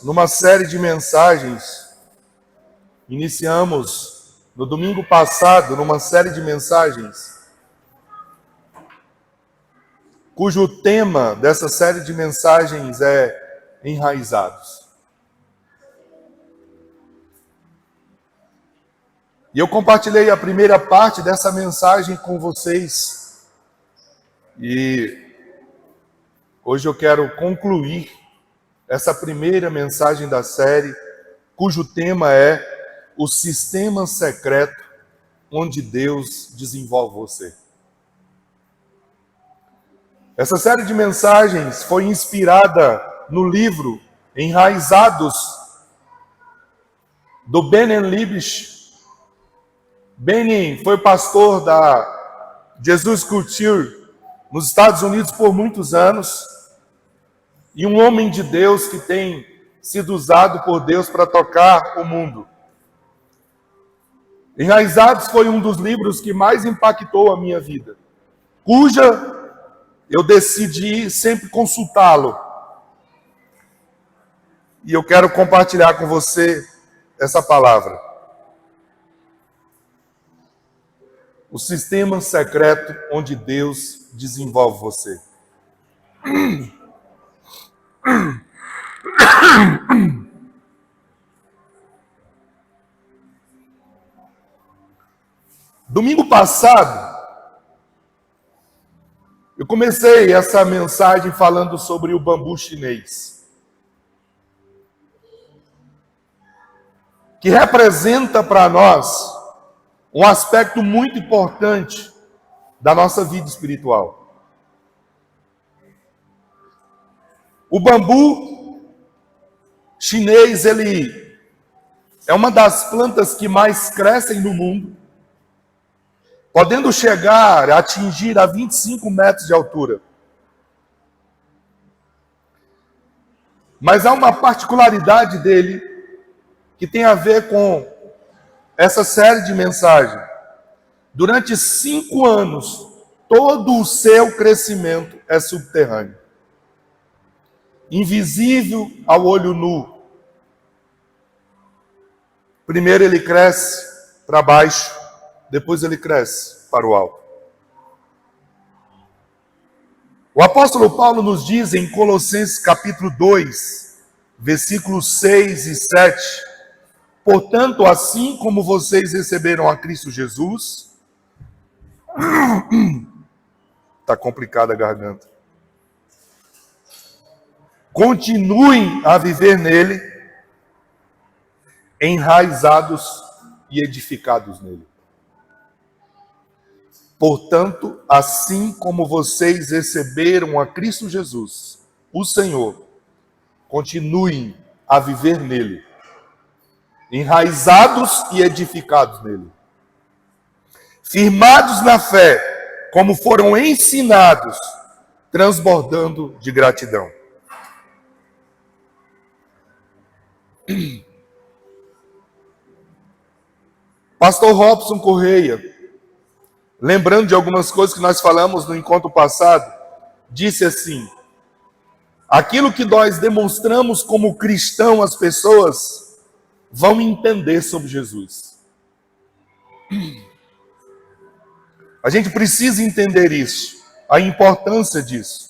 Numa série de mensagens, iniciamos no domingo passado, numa série de mensagens, cujo tema dessa série de mensagens é Enraizados. E eu compartilhei a primeira parte dessa mensagem com vocês. E hoje eu quero concluir essa primeira mensagem da série, cujo tema é o sistema secreto onde Deus desenvolve você. Essa série de mensagens foi inspirada no livro Enraizados, do Bennen Liebisch. Bennen foi pastor da Jesus Culture nos Estados Unidos por muitos anos e um homem de Deus que tem sido usado por Deus para tocar o mundo. Enraizados foi um dos livros que mais impactou a minha vida, cuja eu decidi sempre consultá-lo. E eu quero compartilhar com você essa palavra. O sistema secreto onde Deus desenvolve você. Domingo passado, eu comecei essa mensagem falando sobre o bambu chinês, que representa para nós um aspecto muito importante da nossa vida espiritual. O bambu chinês, ele é uma das plantas que mais crescem no mundo, podendo chegar a atingir a 25 metros de altura. Mas há uma particularidade dele que tem a ver com essa série de mensagens. Durante 5 anos, todo o seu crescimento é subterrâneo, invisível ao olho nu. Primeiro ele cresce para baixo, depois ele cresce para o alto. O apóstolo Paulo nos diz em Colossenses capítulo 2, versículos 6 e 7, portanto, assim como vocês receberam a Cristo Jesus, está complicada a garganta, continuem a viver nele, enraizados e edificados nele. Portanto, assim como vocês receberam a Cristo Jesus, o Senhor, continuem a viver nele, enraizados e edificados nele, firmados na fé, como foram ensinados, transbordando de gratidão. Pastor Robson Correia, lembrando de algumas coisas que nós falamos no encontro passado, disse assim: aquilo que nós demonstramos como cristão às pessoas vão entender sobre Jesus. A gente precisa entender isso, a importância disso.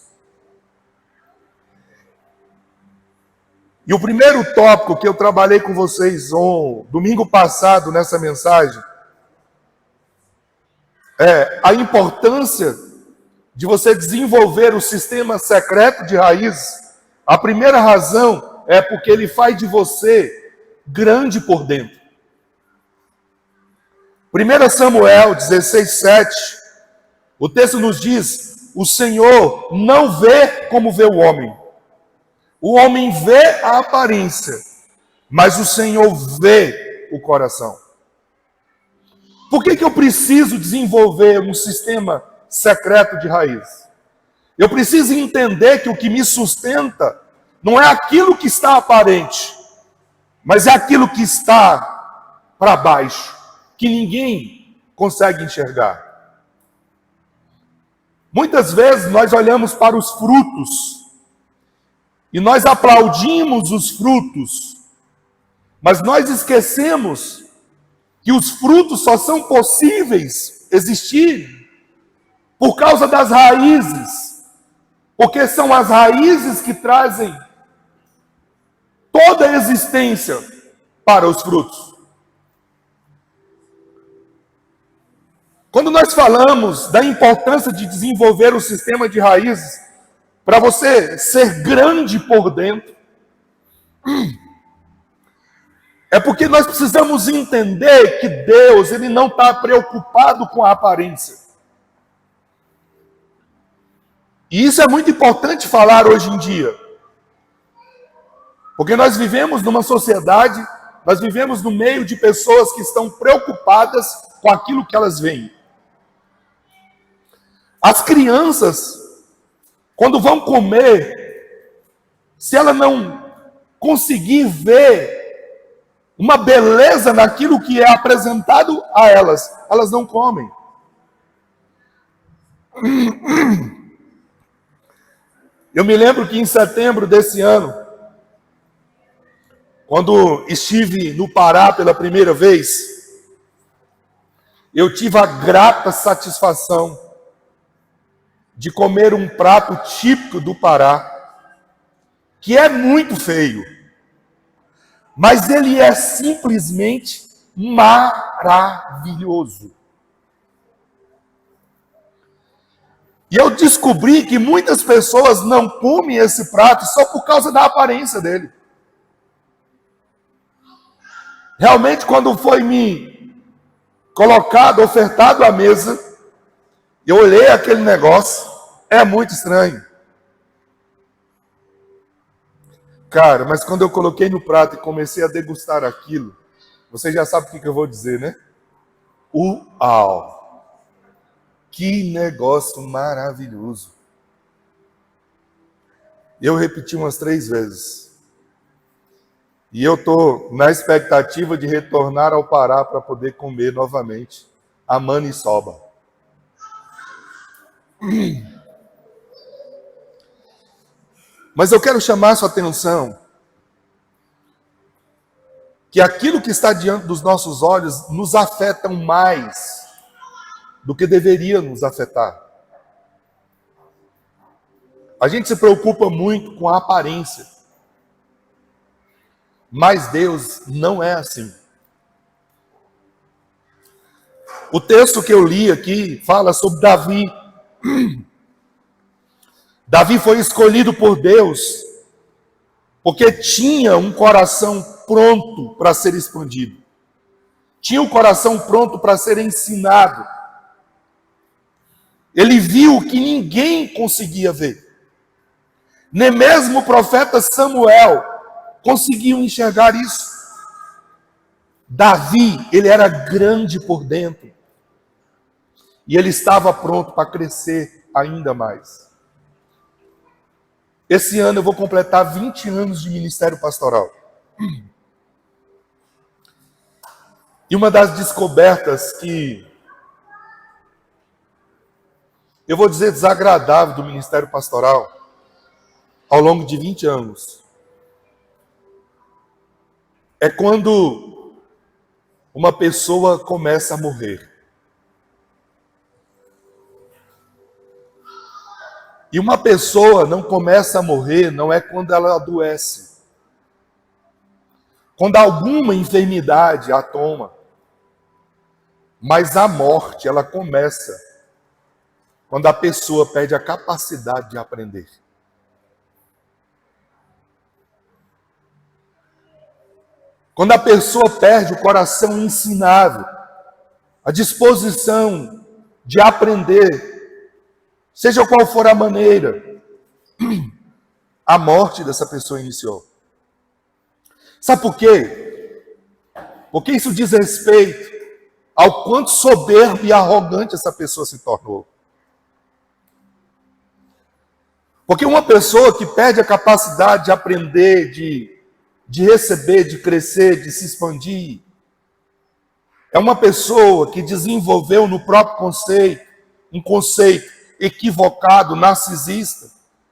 E o primeiro tópico que eu trabalhei com vocês domingo passado nessa mensagem é a importância de você desenvolver o sistema secreto de raízes. A primeira razão é porque ele faz de você grande por dentro. 1 Samuel 16:7, o texto nos diz: o Senhor não vê como vê o homem. O homem vê a aparência, mas o Senhor vê o coração. Por que eu preciso desenvolver um sistema secreto de raiz? Eu preciso entender que o que me sustenta não é aquilo que está aparente, mas é aquilo que está para baixo, que ninguém consegue enxergar. Muitas vezes nós olhamos para os frutos E nós aplaudimos os frutos, mas nós esquecemos que os frutos só são possíveis existir por causa das raízes, porque são as raízes que trazem toda a existência para os frutos. Quando nós falamos da importância de desenvolver o sistema de raízes, para você ser grande por dentro, é porque nós precisamos entender que Deus, Ele não está preocupado com a aparência. E isso é muito importante falar hoje em dia. Porque nós vivemos numa sociedade, nós vivemos no meio de pessoas que estão preocupadas com aquilo que elas veem. As crianças, quando vão comer, se ela não conseguir ver uma beleza naquilo que é apresentado a elas, elas não comem. Eu me lembro que em setembro desse ano, quando estive no Pará pela primeira vez, eu tive a grata satisfação de comer um prato típico do Pará, que é muito feio, mas ele é simplesmente maravilhoso. E eu descobri que muitas pessoas não comem esse prato só por causa da aparência dele. Realmente, quando foi me colocado, ofertado à mesa, eu olhei aquele negócio, é muito estranho. Cara, mas quando eu coloquei no prato e comecei a degustar aquilo, você já sabe o que eu vou dizer, né? Uau! Que negócio maravilhoso! Eu repeti umas 3 vezes. E eu estou na expectativa de retornar ao Pará para poder comer novamente a maniçoba. Mas eu quero chamar a sua atenção que aquilo que está diante dos nossos olhos nos afeta mais do que deveria nos afetar. A gente se preocupa muito com a aparência, mas Deus não é assim. O texto que eu li aqui fala sobre Davi. Davi foi escolhido por Deus porque tinha um coração pronto para ser expandido. Tinha um coração pronto para ser ensinado. Ele viu o que ninguém conseguia ver. Nem mesmo o profeta Samuel conseguiu enxergar isso. Davi, ele era grande por dentro. E ele estava pronto para crescer ainda mais. Esse ano eu vou completar 20 anos de ministério pastoral. E uma das descobertas que, eu vou dizer, desagradável do ministério pastoral, ao longo de 20 anos, é quando uma pessoa começa a morrer. E uma pessoa não começa a morrer, não é quando ela adoece. Quando alguma enfermidade a toma. Mas a morte, ela começa quando a pessoa perde a capacidade de aprender. Quando a pessoa perde o coração ensinável, a disposição de aprender, seja qual for a maneira, a morte dessa pessoa iniciou. Sabe por quê? Porque isso diz respeito ao quanto soberbo e arrogante essa pessoa se tornou. Porque uma pessoa que perde a capacidade de aprender, de receber, de crescer, de se expandir, é uma pessoa que desenvolveu no próprio conceito, um conceito equivocado, narcisista,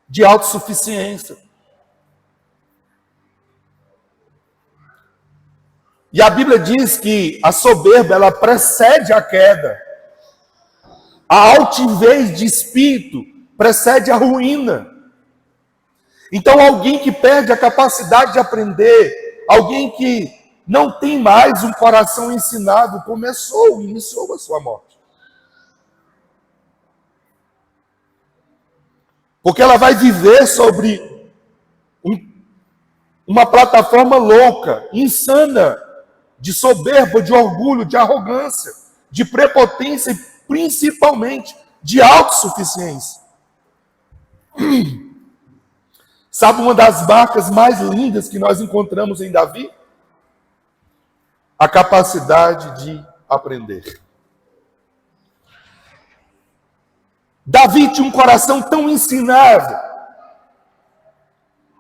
de autossuficiência. E a Bíblia diz que a soberba, ela precede a queda. A altivez de espírito precede a ruína. Então, alguém que perde a capacidade de aprender, alguém que não tem mais um coração ensinado, iniciou a sua morte. Porque ela vai viver sobre uma plataforma louca, insana, de soberba, de orgulho, de arrogância, de prepotência e principalmente de autossuficiência. Sabe uma das marcas mais lindas que nós encontramos em Davi? A capacidade de aprender. Davi tinha um coração tão ensinável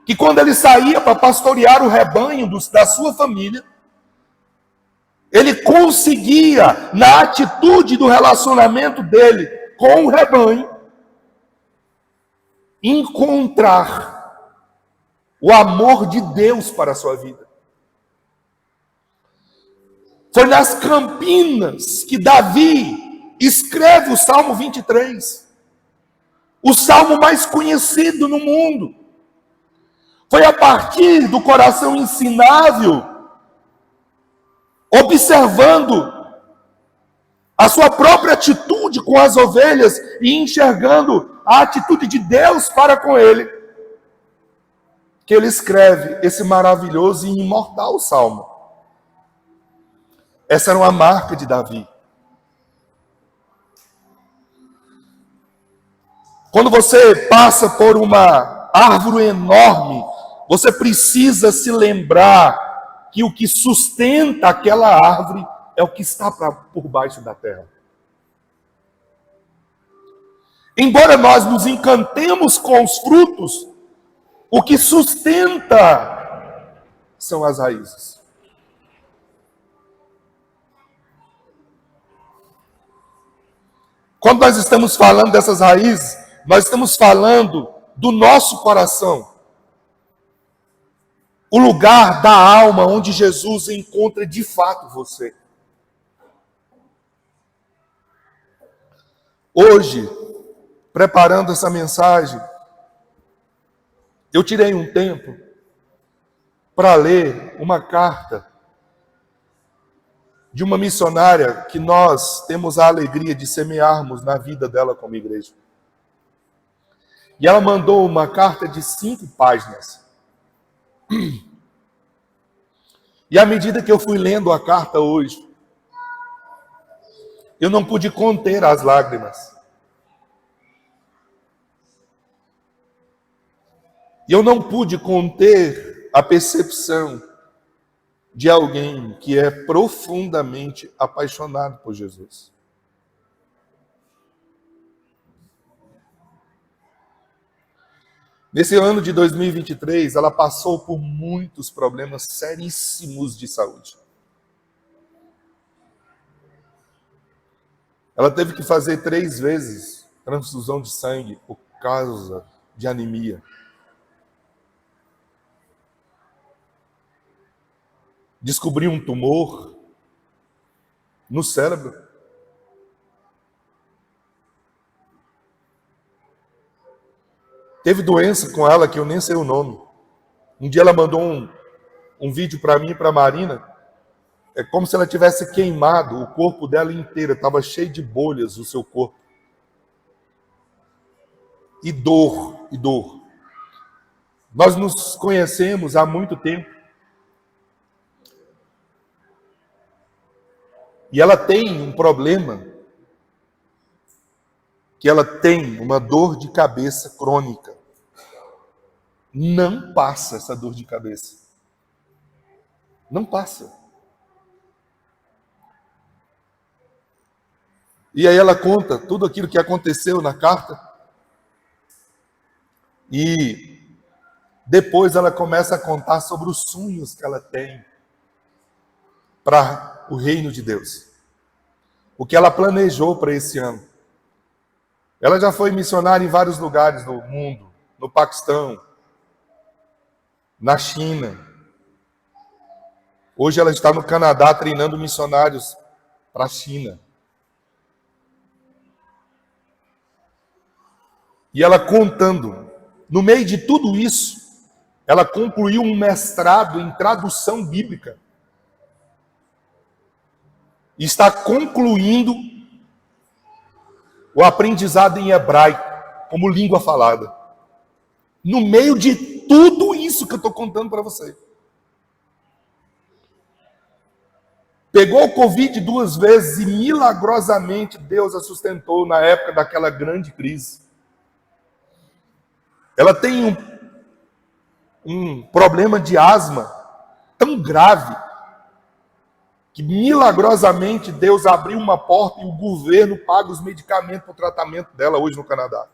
que quando ele saía para pastorear o rebanho da sua família, ele conseguia, na atitude do relacionamento dele com o rebanho, encontrar o amor de Deus para a sua vida. Foi nas Campinas que Davi escreve o Salmo 23. O salmo mais conhecido no mundo. Foi a partir do coração ensinável, observando a sua própria atitude com as ovelhas e enxergando a atitude de Deus para com ele, que ele escreve esse maravilhoso e imortal salmo. Essa era uma marca de Davi. Quando você passa por uma árvore enorme, você precisa se lembrar que o que sustenta aquela árvore é o que está por baixo da terra. Embora nós nos encantemos com os frutos, o que sustenta são as raízes. Quando nós estamos falando dessas raízes, nós estamos falando do nosso coração. O lugar da alma onde Jesus encontra de fato você. Hoje, preparando essa mensagem, eu tirei um tempo para ler uma carta de uma missionária que nós temos a alegria de semearmos na vida dela como igreja. E ela mandou uma carta de 5 páginas. E à medida que eu fui lendo a carta hoje, eu não pude conter as lágrimas. E eu não pude conter a percepção de alguém que é profundamente apaixonado por Jesus. Nesse ano de 2023, ela passou por muitos problemas seríssimos de saúde. Ela teve que fazer 3 vezes transfusão de sangue por causa de anemia. Descobriu um tumor no cérebro. Teve doença com ela que eu nem sei o nome. Um dia ela mandou um vídeo para mim e para a Marina. É como se ela tivesse queimado o corpo dela inteiro. Estava cheio de bolhas o seu corpo. E dor, e dor. Nós nos conhecemos há muito tempo. E ela tem um problema, que ela tem uma dor de cabeça crônica. Não passa essa dor de cabeça. Não passa. E aí ela conta tudo aquilo que aconteceu na carta. E depois ela começa a contar sobre os sonhos que ela tem para o reino de Deus. O que ela planejou para esse ano. Ela já foi missionária em vários lugares do mundo. No Paquistão, na China. Hoje ela está no Canadá treinando missionários para a China. E ela contando, no meio de tudo isso, ela concluiu um mestrado em tradução bíblica. E está concluindo o aprendizado em hebraico, como língua falada. No meio de tudo isso que eu estou contando para você. Pegou o Covid 2 vezes e milagrosamente Deus a sustentou na época daquela grande crise. Ela tem um problema de asma tão grave que milagrosamente Deus abriu uma porta e o governo paga os medicamentos para o tratamento dela hoje no Canadá.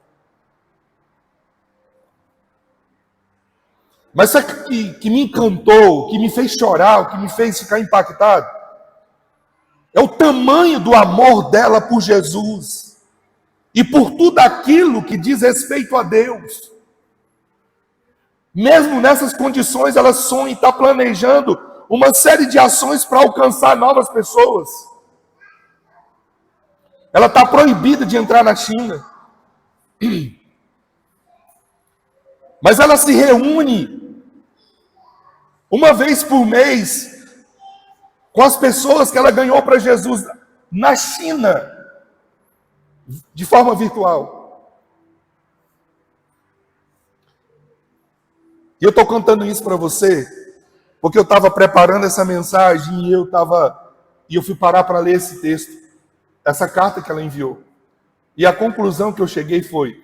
Mas sabe que me encantou, que me fez chorar, o que me fez ficar impactado? É o tamanho do amor dela por Jesus e por tudo aquilo que diz respeito a Deus. Mesmo nessas condições, ela sonha e está planejando uma série de ações para alcançar novas pessoas. Ela está proibida de entrar na China. Mas ela se reúne uma vez por mês com as pessoas que ela ganhou para Jesus na China, de forma virtual. E eu estou contando isso para você, porque eu estava preparando essa mensagem e eu fui parar para ler esse texto, essa carta que ela enviou. E a conclusão que eu cheguei foi,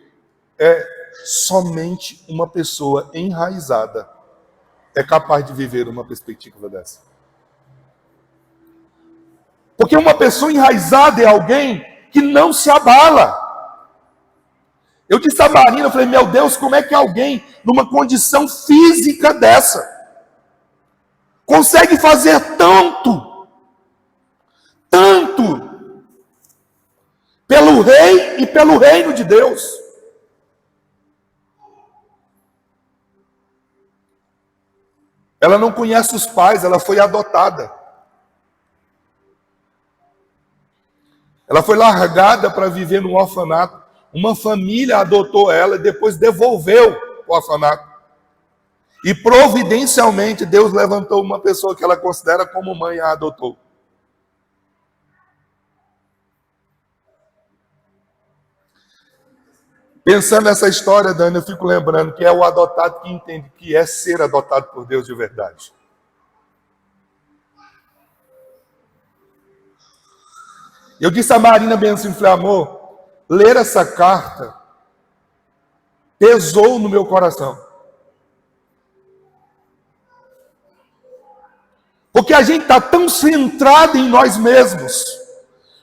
somente uma pessoa enraizada é capaz de viver uma perspectiva dessa. Porque uma pessoa enraizada é alguém que não se abala. Eu disse a Marina, eu falei, meu Deus, como é que alguém, numa condição física dessa, consegue fazer tanto, pelo rei e pelo reino de Deus? Ela não conhece os pais, ela foi adotada. Ela foi largada para viver num orfanato. Uma família adotou ela e depois devolveu o orfanato. E providencialmente Deus levantou uma pessoa que ela considera como mãe e a adotou. Pensando nessa história, Dani, eu fico lembrando que é o adotado que entende que é ser adotado por Deus de verdade. Eu disse a Marina bem assim, falei, amor, ler essa carta pesou no meu coração. Porque a gente está tão centrado em nós mesmos,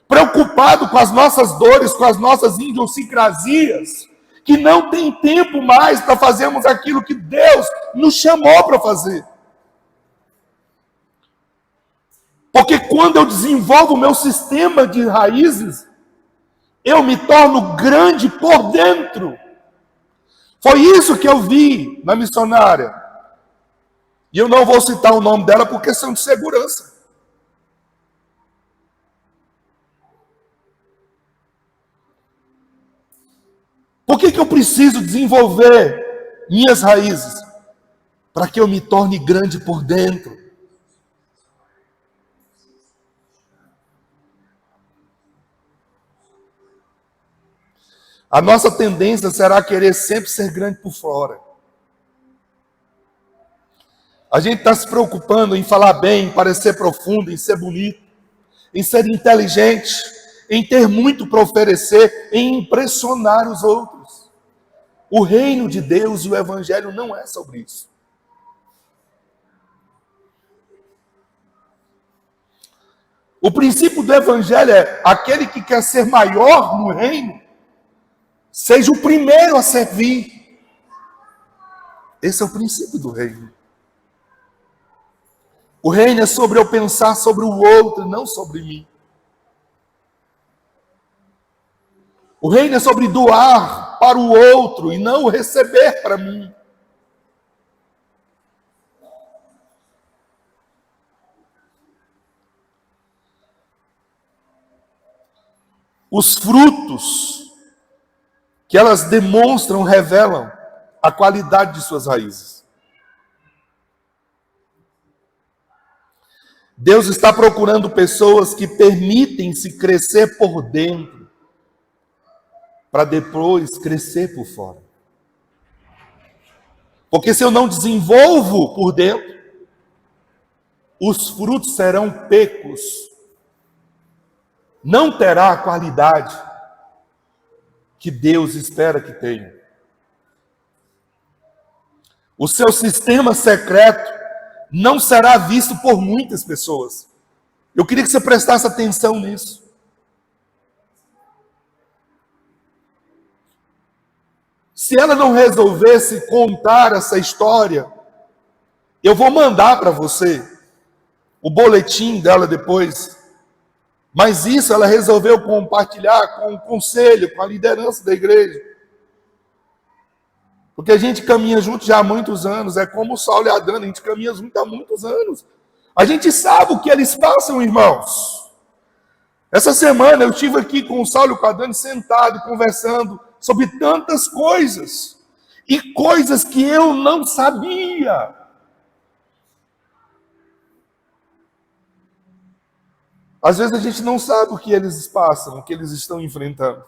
preocupado com as nossas dores, com as nossas idiosincrasias, que não tem tempo mais para fazermos aquilo que Deus nos chamou para fazer. Porque quando eu desenvolvo o meu sistema de raízes, eu me torno grande por dentro. Foi isso que eu vi na missionária. E eu não vou citar o nome dela por questão de segurança. Por que eu preciso desenvolver minhas raízes? Para que eu me torne grande por dentro. A nossa tendência será querer sempre ser grande por fora. A gente está se preocupando em falar bem, em parecer profundo, em ser bonito, em ser inteligente, em ter muito para oferecer, em impressionar os outros. O reino de Deus e o evangelho não é sobre isso. O princípio do evangelho é aquele que quer ser maior no reino, seja o primeiro a servir. Esse é o princípio do reino. O reino é sobre eu pensar sobre o outro, não sobre mim. O reino é sobre doar para o outro e não receber para mim. Os frutos que elas demonstram revelam a qualidade de suas raízes. Deus está procurando pessoas que permitem-se crescer por dentro, para depois crescer por fora. Porque se eu não desenvolvo por dentro, os frutos serão pecos. Não terá a qualidade que Deus espera que tenha. O seu sistema secreto não será visto por muitas pessoas. Eu queria que você prestasse atenção nisso. Se ela não resolvesse contar essa história, eu vou mandar para você o boletim dela depois. Mas isso ela resolveu compartilhar com o conselho, com a liderança da igreja. Porque a gente caminha junto já há muitos anos. É como o Saulo e a Dana, a gente caminha junto há muitos anos. A gente sabe o que eles passam, irmãos. Essa semana eu estive aqui com o Saulo e com a Dana sentado, conversando sobre tantas coisas. E coisas que eu não sabia. Às vezes a gente não sabe o que eles passam, o que eles estão enfrentando.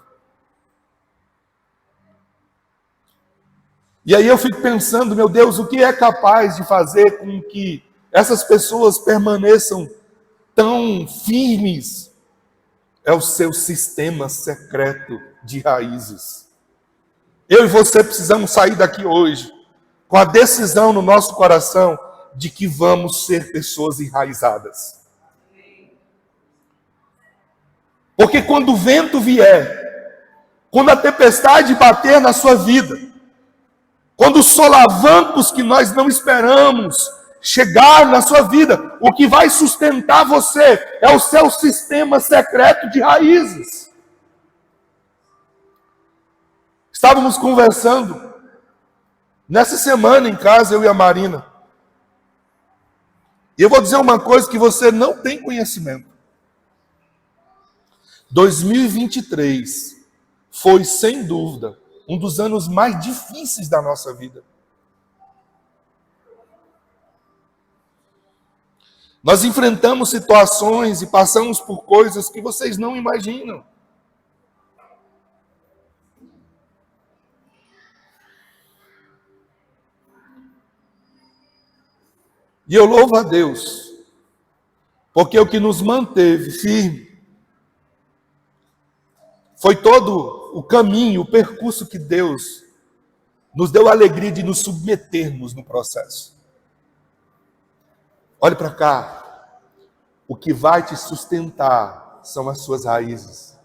E aí eu fico pensando, meu Deus, o que é capaz de fazer com que essas pessoas permaneçam tão firmes? É o seu sistema secreto de raízes. Eu e você precisamos sair daqui hoje com a decisão no nosso coração de que vamos ser pessoas enraizadas. Porque quando o vento vier, quando a tempestade bater na sua vida, quando os solavancos que nós não esperamos chegar na sua vida, o que vai sustentar você é o seu sistema secreto de raízes. Estávamos conversando nessa semana em casa, eu e a Marina. E eu vou dizer uma coisa que você não tem conhecimento. 2023 foi, sem dúvida, um dos anos mais difíceis da nossa vida. Nós enfrentamos situações e passamos por coisas que vocês não imaginam. E eu louvo a Deus, porque o que nos manteve firme foi todo o caminho, o percurso que Deus nos deu a alegria de nos submetermos no processo. Olhe para cá. O que vai te sustentar são as suas raízes.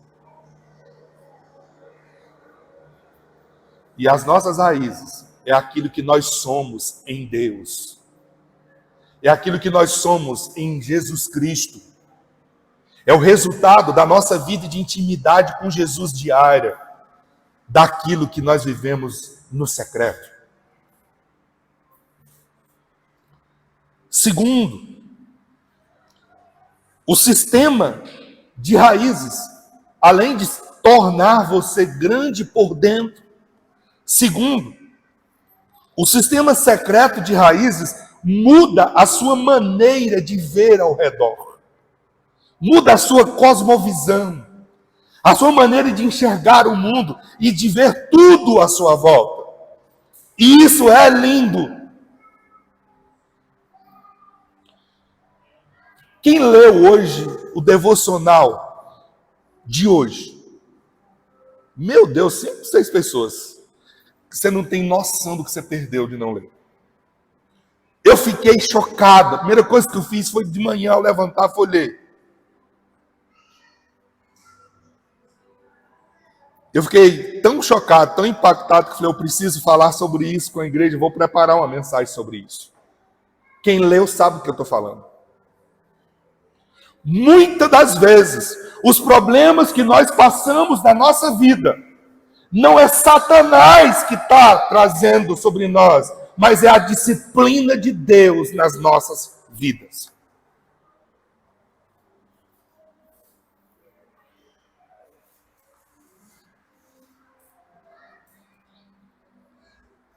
E as nossas raízes é aquilo que nós somos em Deus. É aquilo que nós somos em Jesus Cristo. É o resultado da nossa vida de intimidade com Jesus diária, daquilo que nós vivemos no secreto. Segundo, o sistema de raízes, além de tornar você grande por dentro, segundo, o sistema secreto de raízes muda a sua maneira de ver ao redor. Muda a sua cosmovisão, a sua maneira de enxergar o mundo e de ver tudo à sua volta. E isso é lindo. Quem leu hoje o devocional de hoje? Meu Deus, 5, 6 pessoas. Você não tem noção do que você perdeu de não ler. Eu fiquei chocado. A primeira coisa que eu fiz foi de manhã, ao levantar, foi ler. Eu fiquei tão chocado, tão impactado, que falei, eu preciso falar sobre isso com a igreja, vou preparar uma mensagem sobre isso. Quem leu sabe o que eu estou falando. Muitas das vezes, os problemas que nós passamos na nossa vida, não é Satanás que está trazendo sobre nós, mas é a disciplina de Deus nas nossas vidas.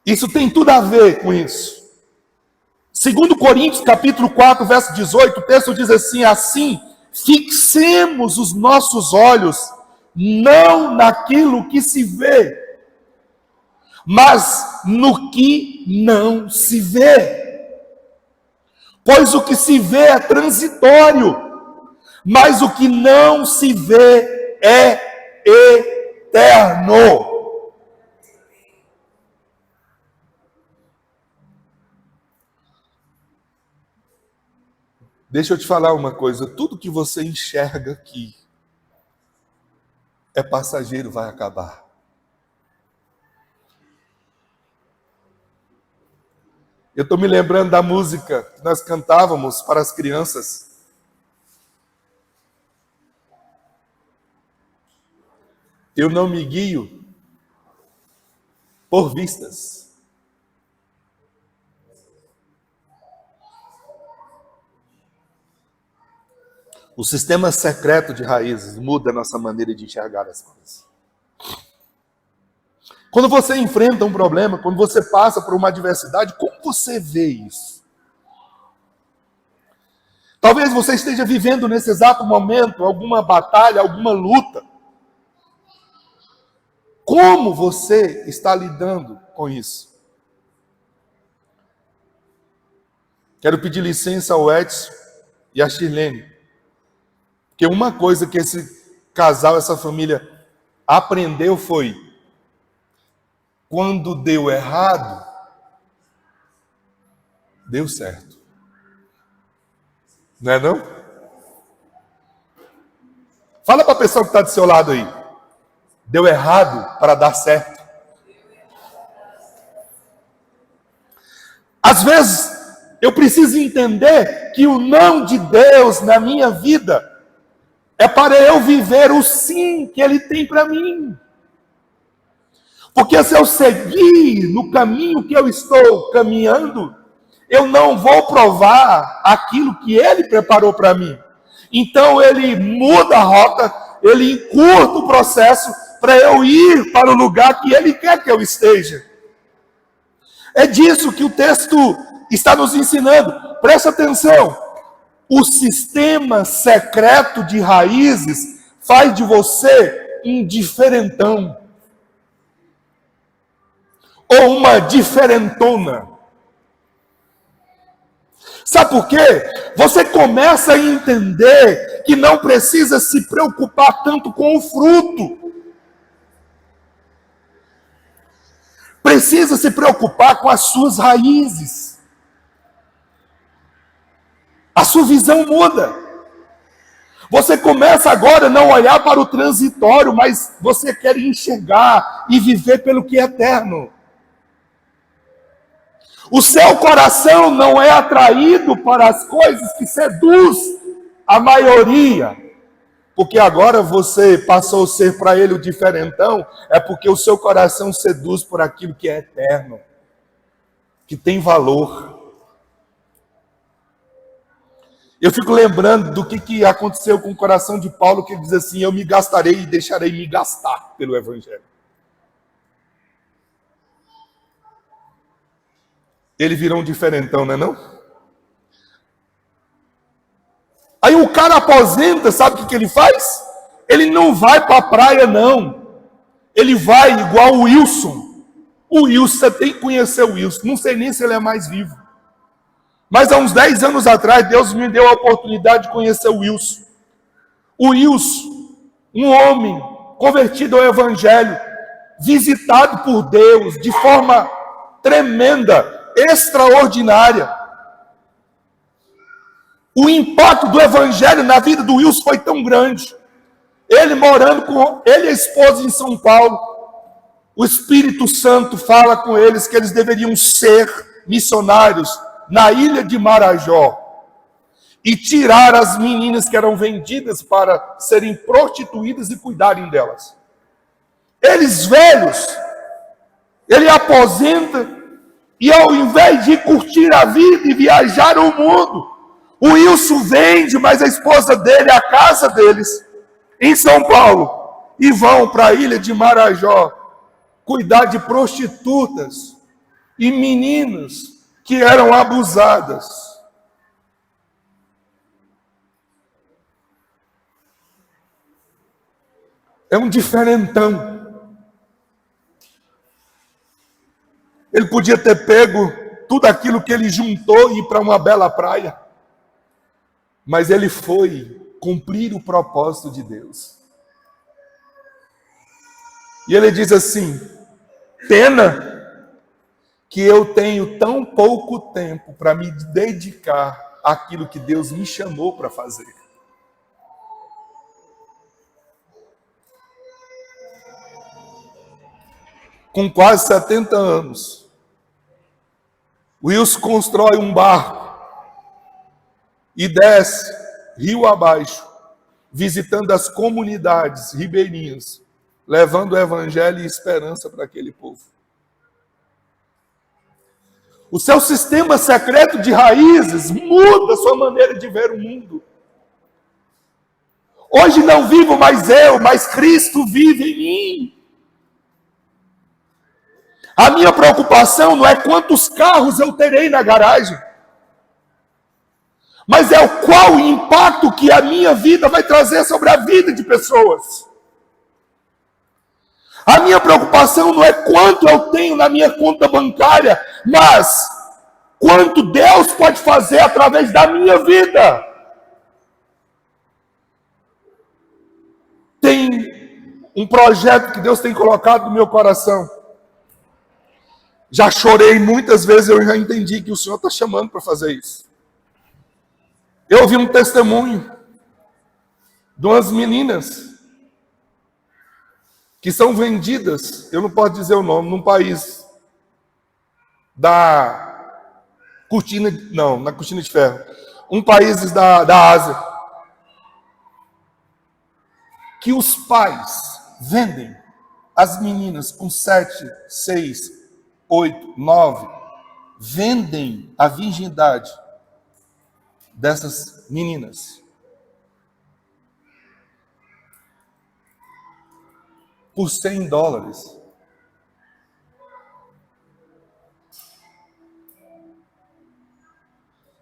Isso tem tudo a ver com isso. Segundo Coríntios, capítulo 4, verso 18, o texto diz assim: assim, fixemos os nossos olhos não naquilo que se vê, mas no que não se vê. Pois o que se vê é transitório, mas o que não se vê é eterno. Deixa eu te falar uma coisa, tudo que você enxerga aqui é passageiro, vai acabar. Eu estou me lembrando da música que nós cantávamos para as crianças. Eu não me guio por vistas. O sistema secreto de raízes muda a nossa maneira de enxergar as coisas. Quando você enfrenta um problema, quando você passa por uma adversidade, como você vê isso? Talvez você esteja vivendo nesse exato momento alguma batalha, alguma luta. Como você está lidando com isso? Quero pedir licença ao Edson e à Shirlene, porque uma coisa que esse casal, essa família aprendeu foi: quando deu errado, deu certo. Não é não? Fala para a pessoa que está do seu lado aí. Deu errado para dar certo. Às vezes, eu preciso entender que o não de Deus na minha vida é para eu viver o sim que Ele tem para mim. Porque se eu seguir no caminho que eu estou caminhando, eu não vou provar aquilo que Ele preparou para mim. Então Ele muda a rota, Ele encurta o processo para eu ir para o lugar que Ele quer que eu esteja. É disso que o texto está nos ensinando. Presta atenção. O sistema secreto de raízes faz de você um diferentão. Ou uma diferentona. Sabe por quê? Você começa a entender que não precisa se preocupar tanto com o fruto. Precisa se preocupar com as suas raízes. A sua visão muda. Você começa agora a não olhar para o transitório, mas você quer enxergar e viver pelo que é eterno. O seu coração não é atraído para as coisas que seduz a maioria. Porque agora você passou a ser para ele o diferentão, é porque o seu coração seduz por aquilo que é eterno, que tem valor. Eu fico lembrando do que aconteceu com o coração de Paulo, que ele diz assim: eu me gastarei e deixarei me gastar pelo Evangelho. Ele virou um diferentão, não é não? Aí o cara aposenta, sabe o que ele faz? Ele não vai para a praia, não. Ele vai igual o Wilson. O Wilson, você tem que conhecer o Wilson. Não sei nem se ele é mais vivo. Mas há uns 10 anos atrás, Deus me deu a oportunidade de conhecer o Wilson. O Wilson, um homem convertido ao Evangelho, visitado por Deus de forma tremenda, extraordinária. O impacto do Evangelho na vida do Wilson foi tão grande. Ele morando com ele e a esposa em São Paulo, o Espírito Santo fala com eles que eles deveriam ser missionários na ilha de Marajó e tirar as meninas que eram vendidas para serem prostituídas e cuidarem delas. Eles velhos, ele aposenta e ao invés de curtir a vida e viajar o mundo, o Wilson vende, mas a esposa dele, a casa deles, em São Paulo, e vão para a ilha de Marajó cuidar de prostitutas e meninas que eram abusadas. É um diferentão. Ele podia ter pego tudo aquilo que ele juntou e ir para uma bela praia. Mas ele foi cumprir o propósito de Deus. E ele diz assim: pena que eu tenho tão pouco tempo para me dedicar àquilo que Deus me chamou para fazer. Com quase 70 anos, Wilson constrói um barco e desce rio abaixo, visitando as comunidades ribeirinhas, levando o evangelho e esperança para aquele povo. O seu sistema secreto de raízes muda a sua maneira de ver o mundo. Hoje não vivo mais eu, mas Cristo vive em mim. A minha preocupação não é quantos carros eu terei na garagem, mas é qual o impacto que a minha vida vai trazer sobre a vida de pessoas. A minha preocupação não é quanto eu tenho na minha conta bancária, mas quanto Deus pode fazer através da minha vida. Tem um projeto que Deus tem colocado no meu coração. Já chorei muitas vezes, eu já entendi que o Senhor está chamando para fazer isso. Eu ouvi um testemunho de umas meninas que são vendidas, eu não posso dizer o nome, num país da cortina, não, na cortina de ferro, um país da Ásia, que os pais vendem as meninas com 7, 6, 8, 9, vendem a virgindade dessas meninas por $100.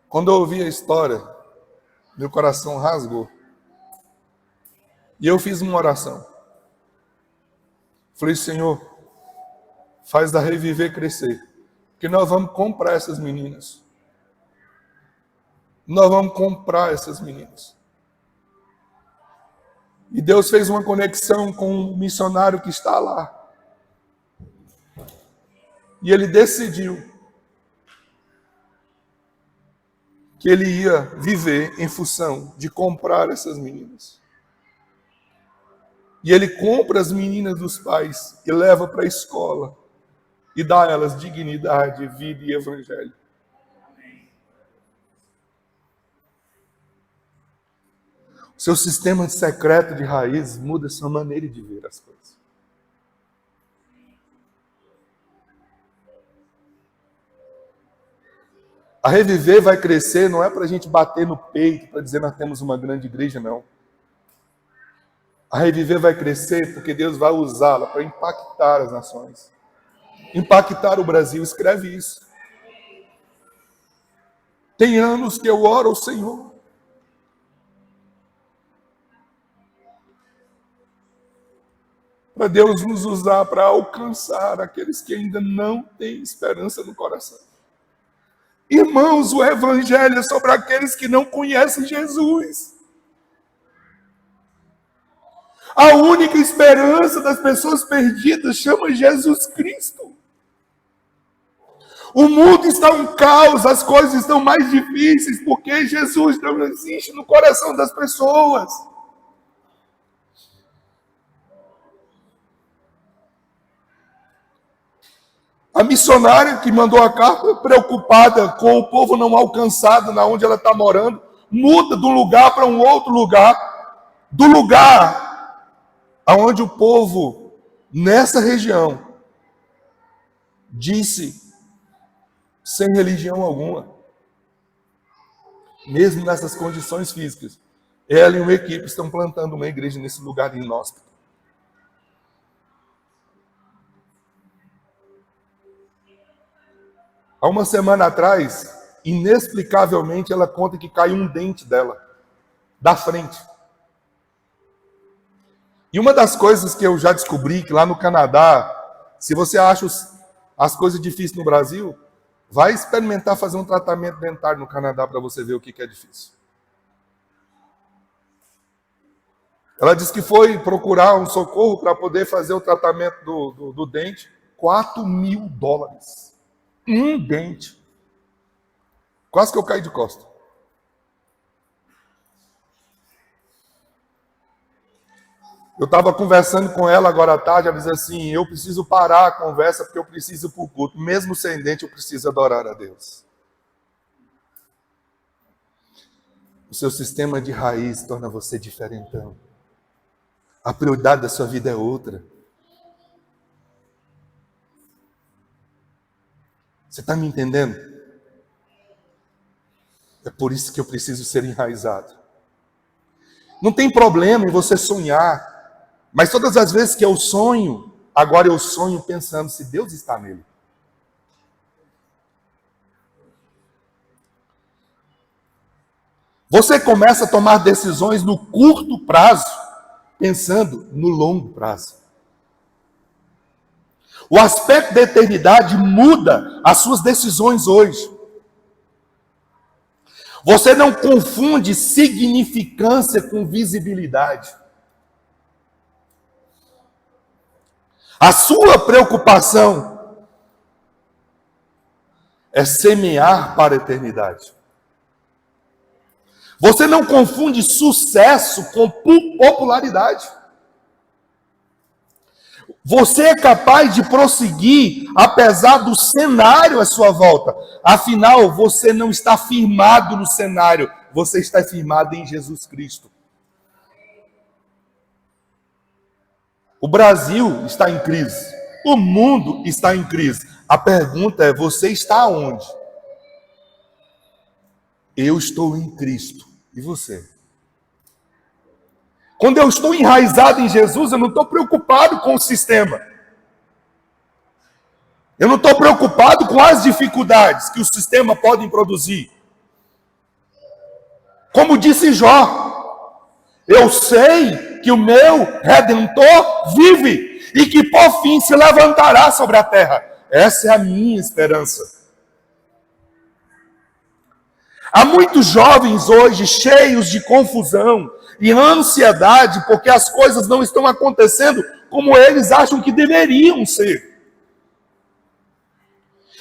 Quando eu ouvi a história, meu coração rasgou. E eu fiz uma oração. Falei: Senhor, faz da Reviver crescer, porque nós vamos comprar essas meninas. Nós vamos comprar essas meninas. E Deus fez uma conexão com um missionário que está lá. E ele decidiu que ele ia viver em função de comprar essas meninas. E ele compra as meninas dos pais e leva para a escola e dá a elas dignidade, vida e evangelho. O seu sistema secreto de raízes muda a sua maneira de ver as coisas. A Reviver vai crescer, não é para a gente bater no peito, para dizer nós temos uma grande igreja, não. A Reviver vai crescer porque Deus vai usá-la para impactar as nações. Impactar o Brasil, escreve isso. Tem anos que eu oro ao Senhor. Para Deus nos usar para alcançar aqueles que ainda não têm esperança no coração. Irmãos, o Evangelho é sobre aqueles que não conhecem Jesus. A única esperança das pessoas perdidas chama Jesus Cristo. O mundo está um caos, as coisas estão mais difíceis, porque Jesus não existe no coração das pessoas. A missionária que mandou a carta, preocupada com o povo não alcançado, na onde ela está morando, muda de um lugar para um outro lugar, do lugar aonde o povo, nessa região, disse, sem religião alguma, mesmo nessas condições físicas, ela e uma equipe estão plantando uma igreja nesse lugar inóspito. Há uma semana atrás, inexplicavelmente, ela conta que caiu um dente dela, da frente. E uma das coisas que eu já descobri, que lá no Canadá, se você acha as coisas difíceis no Brasil, vai experimentar fazer um tratamento dentário no Canadá para você ver o que é difícil. Ela disse que foi procurar um socorro para poder fazer o tratamento do dente, $4.000. Um dente. Quase que eu caí de costa. Eu estava conversando com ela agora à tarde, ela disse assim, eu preciso parar a conversa porque eu preciso ir para o culto. Mesmo sem dente, eu preciso adorar a Deus. O seu sistema de raiz torna você diferentão. A prioridade da sua vida é outra. Você está me entendendo? É por isso que eu preciso ser enraizado. Não tem problema em você sonhar. Mas todas as vezes que eu sonho, agora eu sonho pensando se Deus está nele. Você começa a tomar decisões no curto prazo, pensando no longo prazo. O aspecto da eternidade muda as suas decisões hoje. Você não confunde significância com visibilidade. A sua preocupação é semear para a eternidade. Você não confunde sucesso com popularidade. Você é capaz de prosseguir apesar do cenário à sua volta. Afinal, você não está firmado no cenário, você está firmado em Jesus Cristo. O Brasil está em crise. O mundo está em crise. A pergunta é, você está onde? Eu estou em Cristo. E você? Quando eu estou enraizado em Jesus, eu não estou preocupado com o sistema. Eu não estou preocupado com as dificuldades que o sistema pode produzir. Como disse Jó, eu sei que o meu Redentor vive e que por fim se levantará sobre a terra. Essa é a minha esperança. Há muitos jovens hoje cheios de confusão e ansiedade porque as coisas não estão acontecendo como eles acham que deveriam ser.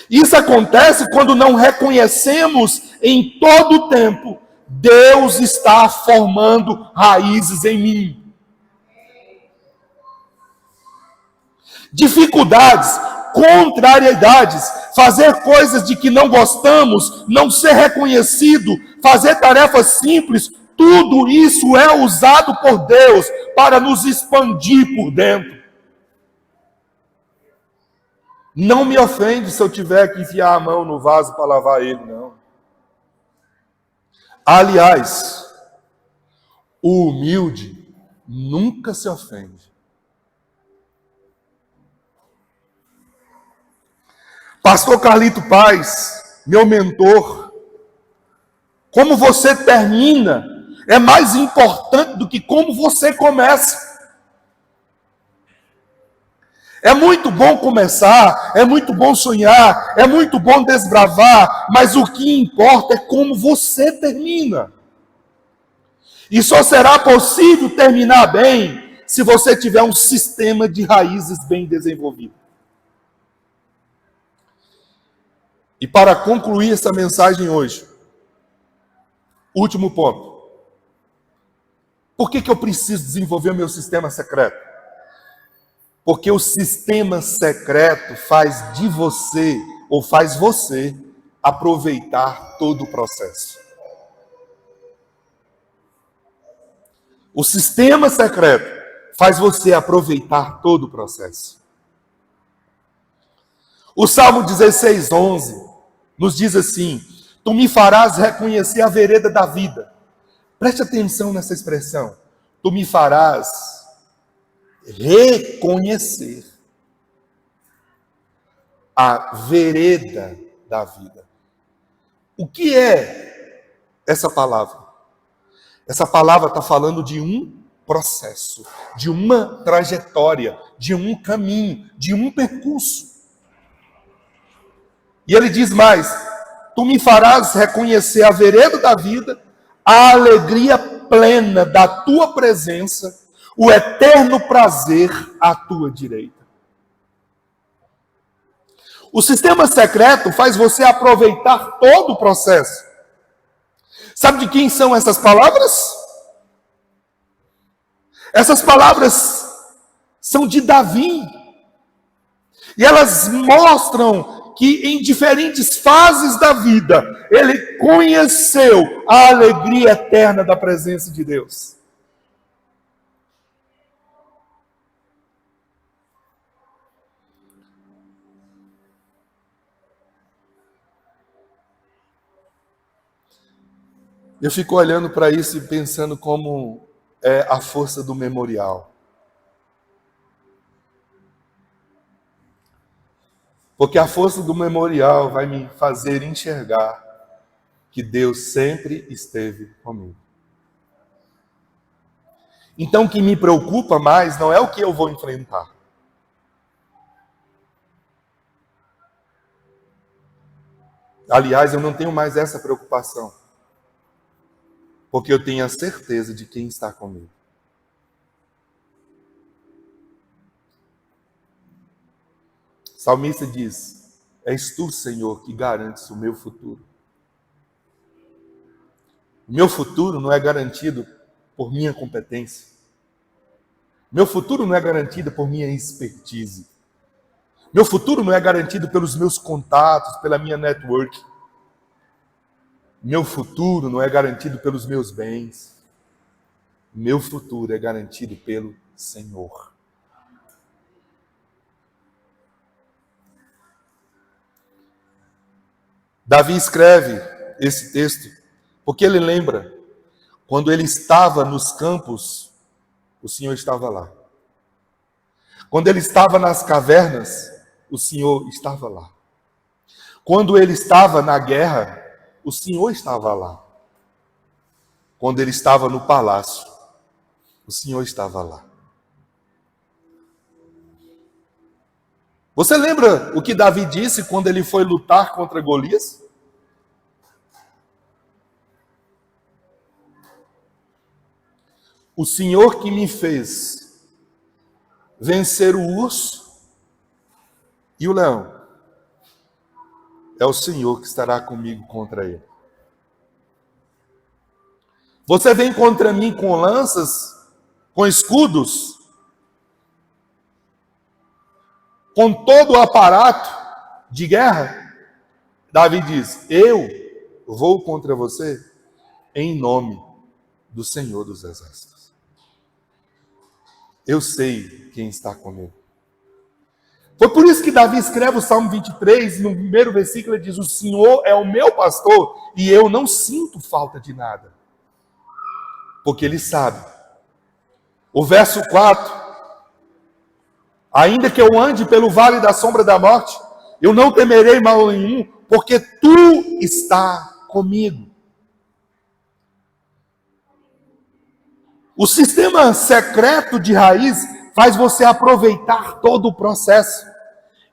Isso acontece quando não reconhecemos em todo o tempo Deus está formando raízes em mim. Dificuldades, contrariedades, fazer coisas de que não gostamos, não ser reconhecido, fazer tarefas simples, tudo isso é usado por Deus para nos expandir por dentro. Não me ofende se eu tiver que enfiar a mão no vaso para lavar ele, não. Aliás, o humilde nunca se ofende. Pastor Carlito Paz, meu mentor, como você termina é mais importante do que como você começa. É muito bom começar, é muito bom sonhar, é muito bom desbravar, mas o que importa é como você termina. E só será possível terminar bem se você tiver um sistema de raízes bem desenvolvido. E para concluir essa mensagem hoje, último ponto. Por que eu preciso desenvolver o meu sistema secreto? Porque o sistema secreto faz de você, ou faz você, aproveitar todo o processo. O sistema secreto faz você aproveitar todo o processo. O Salmo 16:11 nos diz assim: tu me farás reconhecer a vereda da vida. Preste atenção nessa expressão. Tu me farás reconhecer a vereda da vida. O que é essa palavra? Essa palavra está falando de um processo, de uma trajetória, de um caminho, de um percurso. E ele diz mais: tu me farás reconhecer a vereda da vida, a alegria plena da tua presença, o eterno prazer à tua direita. O sistema secreto faz você aproveitar todo o processo. Sabe de quem são essas palavras? Essas palavras são de Davi. E elas mostram que em diferentes fases da vida, ele conheceu a alegria eterna da presença de Deus. Eu fico olhando para isso e pensando como é a força do memorial. Porque a força do memorial vai me fazer enxergar que Deus sempre esteve comigo. Então o que me preocupa mais não é o que eu vou enfrentar. Aliás, eu não tenho mais essa preocupação. Porque eu tenho a certeza de quem está comigo. O salmista diz: és tu, Senhor, que garantes o meu futuro. O meu futuro não é garantido por minha competência. O meu futuro não é garantido por minha expertise. Meu futuro não é garantido pelos meus contatos, pela minha network. Meu futuro não é garantido pelos meus bens. Meu futuro é garantido pelo Senhor. Davi escreve esse texto porque ele lembra, quando ele estava nos campos, o Senhor estava lá. Quando ele estava nas cavernas, o Senhor estava lá. Quando ele estava na guerra, o Senhor estava lá. Quando ele estava no palácio, o Senhor estava lá. Você lembra o que Davi disse quando ele foi lutar contra Golias? O Senhor que me fez vencer o urso e o leão, é o Senhor que estará comigo contra ele. Você vem contra mim com lanças, com escudos, com todo o aparato de guerra? Davi diz: eu vou contra você em nome do Senhor dos Exércitos. Eu sei quem está comigo. Foi por isso que Davi escreve o Salmo 23, no primeiro versículo ele diz: o Senhor é o meu pastor e eu não sinto falta de nada. Porque ele sabe. O verso 4: ainda que eu ande pelo vale da sombra da morte, eu não temerei mal nenhum, porque tu está comigo. O sistema secreto de raiz faz você aproveitar todo o processo.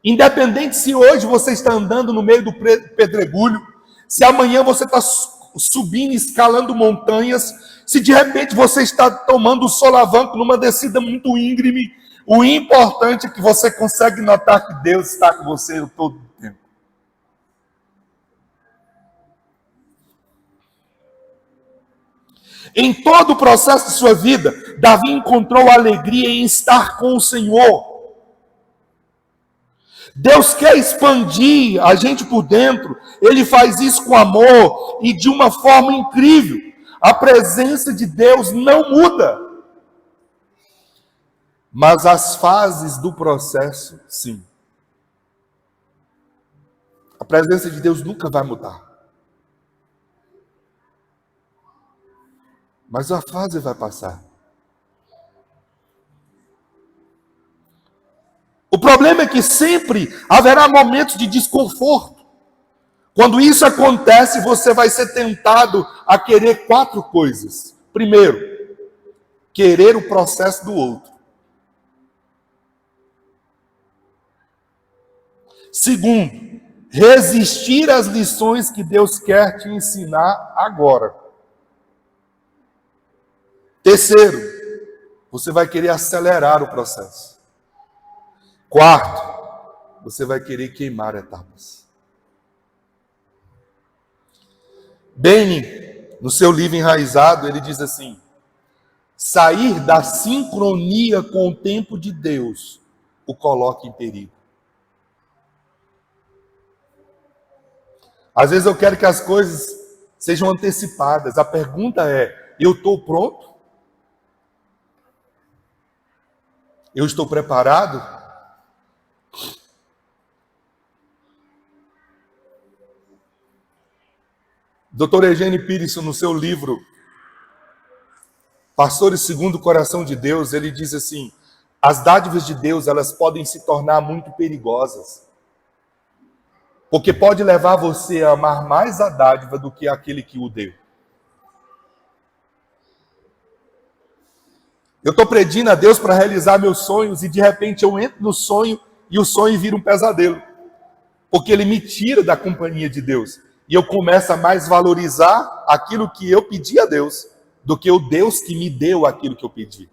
Independente se hoje você está andando no meio do pedregulho, se amanhã você está subindo, escalando montanhas, se de repente você está tomando o solavanco numa descida muito íngreme, o importante é que você consegue notar que Deus está com você todo o tempo. Em todo o processo de sua vida, Davi encontrou alegria em estar com o Senhor. Deus quer expandir a gente por dentro, Ele faz isso com amor e de uma forma incrível. A presença de Deus não muda, mas as fases do processo, sim. A presença de Deus nunca vai mudar, mas a fase vai passar. O problema é que sempre haverá momentos de desconforto. Quando isso acontece, você vai ser tentado a querer 4 coisas. Primeiro, querer o processo do outro. Segundo, resistir às lições que Deus quer te ensinar agora. Terceiro, você vai querer acelerar o processo. Quarto, você vai querer queimar etapas. Benny, no seu livro Enraizado, ele diz assim: sair da sincronia com o tempo de Deus o coloca em perigo. Às vezes eu quero que as coisas sejam antecipadas. A pergunta é: eu estou pronto? Eu estou preparado? Dr. Eugene Peterson, no seu livro Pastores segundo o Coração de Deus, ele diz assim: as dádivas de Deus, elas podem se tornar muito perigosas. Porque pode levar você a amar mais a dádiva do que aquele que o deu. Eu estou pedindo a Deus para realizar meus sonhos e de repente eu entro no sonho e o sonho vira um pesadelo. Porque ele me tira da companhia de Deus. E eu começo a mais valorizar aquilo que eu pedi a Deus do que o Deus que me deu aquilo que eu pedi.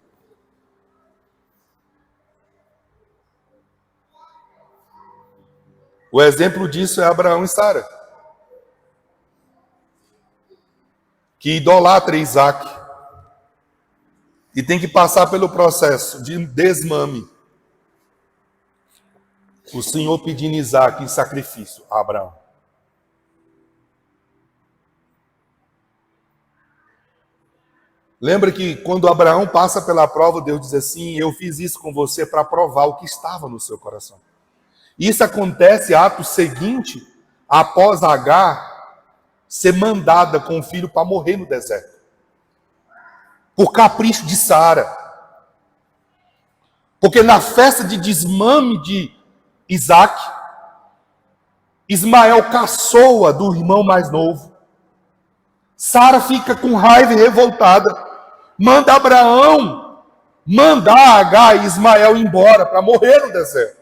O exemplo disso é Abraão e Sara, que idolatra Isaac e tem que passar pelo processo de desmame. O Senhor pedindo Isaac em sacrifício a Abraão. Lembra que quando Abraão passa pela prova, Deus diz assim: eu fiz isso com você para provar o que estava no seu coração. Isso acontece ato seguinte, após Agar ser mandada com o filho para morrer no deserto. Por capricho de Sara. Porque na festa de desmame de Isaac, Ismael caçoa do irmão mais novo. Sara fica com raiva e revoltada. Manda Abraão mandar Agar e Ismael embora para morrer no deserto.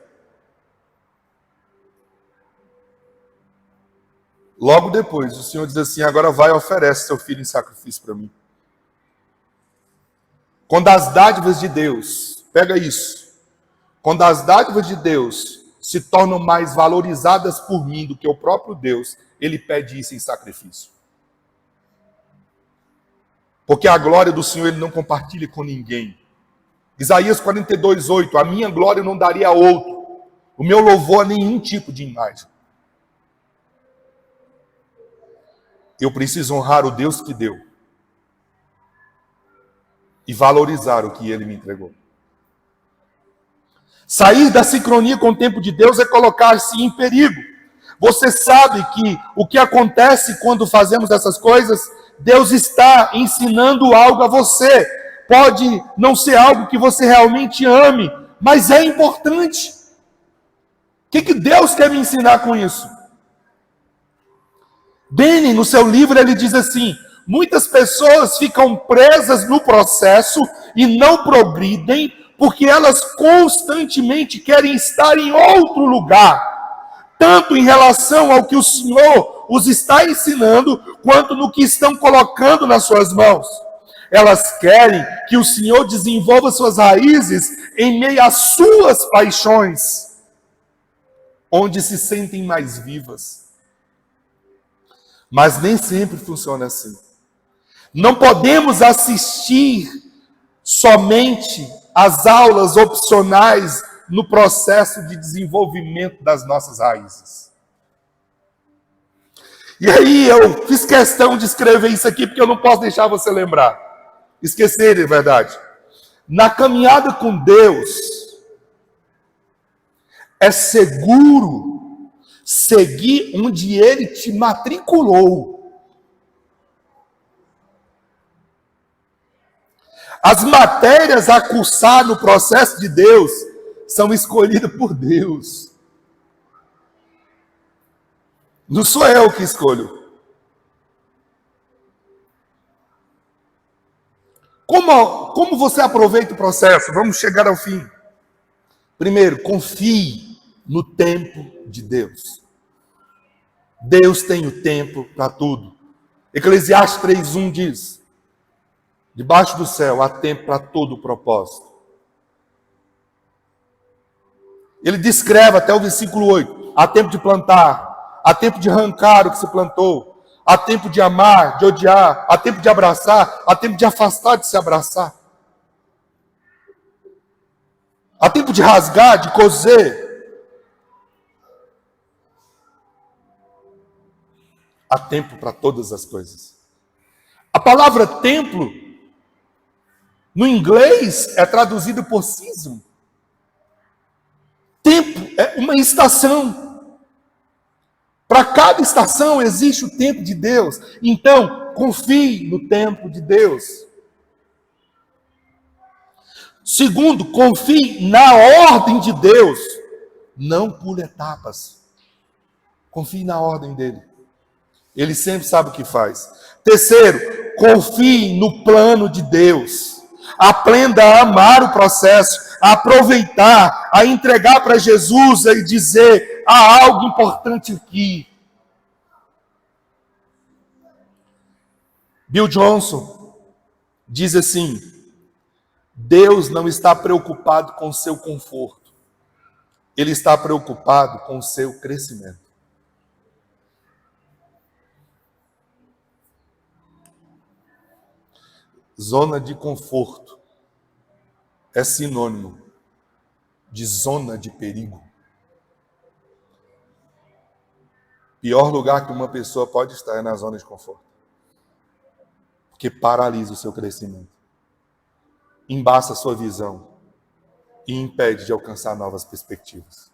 Logo depois, o Senhor diz assim: agora vai e oferece seu filho em sacrifício para mim. Quando as dádivas de Deus, pega isso, quando as dádivas de Deus se tornam mais valorizadas por mim do que o próprio Deus, ele pede isso em sacrifício. Porque a glória do Senhor ele não compartilha com ninguém. Isaías 42:8, a minha glória eu não daria a outro, o meu louvor a nenhum tipo de imagem. Eu preciso honrar o Deus que deu e valorizar o que ele me entregou. Sair da sincronia com o tempo de Deus é colocar-se em perigo. Você sabe que o que acontece quando fazemos essas coisas, Deus está ensinando algo a você. Pode não ser algo que você realmente ame, mas é importante. O que Deus quer me ensinar com isso? Benny, no seu livro, ele diz assim: muitas pessoas ficam presas no processo e não progridem porque elas constantemente querem estar em outro lugar, tanto em relação ao que o Senhor os está ensinando, quanto no que estão colocando nas suas mãos. Elas querem que o Senhor desenvolva suas raízes em meio às suas paixões, onde se sentem mais vivas. Mas nem sempre funciona assim. Não podemos assistir somente às aulas opcionais no processo de desenvolvimento das nossas raízes. E aí eu fiz questão de escrever isso aqui porque eu não posso deixar você lembrar. Esquecer, de verdade. Na caminhada com Deus, é seguro seguir onde Ele te matriculou. As matérias a cursar no processo de Deus são escolhidas por Deus. Não sou eu que escolho. Como você aproveita o processo? Vamos chegar ao fim. Primeiro, confie no tempo de Deus. Deus tem o tempo para tudo. Eclesiastes 3:1 diz: debaixo do céu há tempo para todo o propósito. Ele descreve até o versículo 8: há tempo de plantar, há tempo de arrancar o que se plantou, há tempo de amar, de odiar, há tempo de abraçar, há tempo de afastar, de se abraçar. Há tempo de rasgar, de coser. Há tempo para todas as coisas. A palavra templo, no inglês, é traduzida por season. Tempo é uma estação. Para cada estação existe o tempo de Deus. Então, confie no tempo de Deus. Segundo, confie na ordem de Deus. Não pule etapas. Confie na ordem dele. Ele sempre sabe o que faz. Terceiro, confie no plano de Deus. Aprenda a amar o processo, a aproveitar, a entregar para Jesus e dizer: há algo importante aqui. Bill Johnson diz assim: Deus não está preocupado com o seu conforto. Ele está preocupado com o seu crescimento. Zona de conforto é sinônimo de zona de perigo. Pior lugar que uma pessoa pode estar é na zona de conforto, porque paralisa o seu crescimento, embaça a sua visão e impede de alcançar novas perspectivas.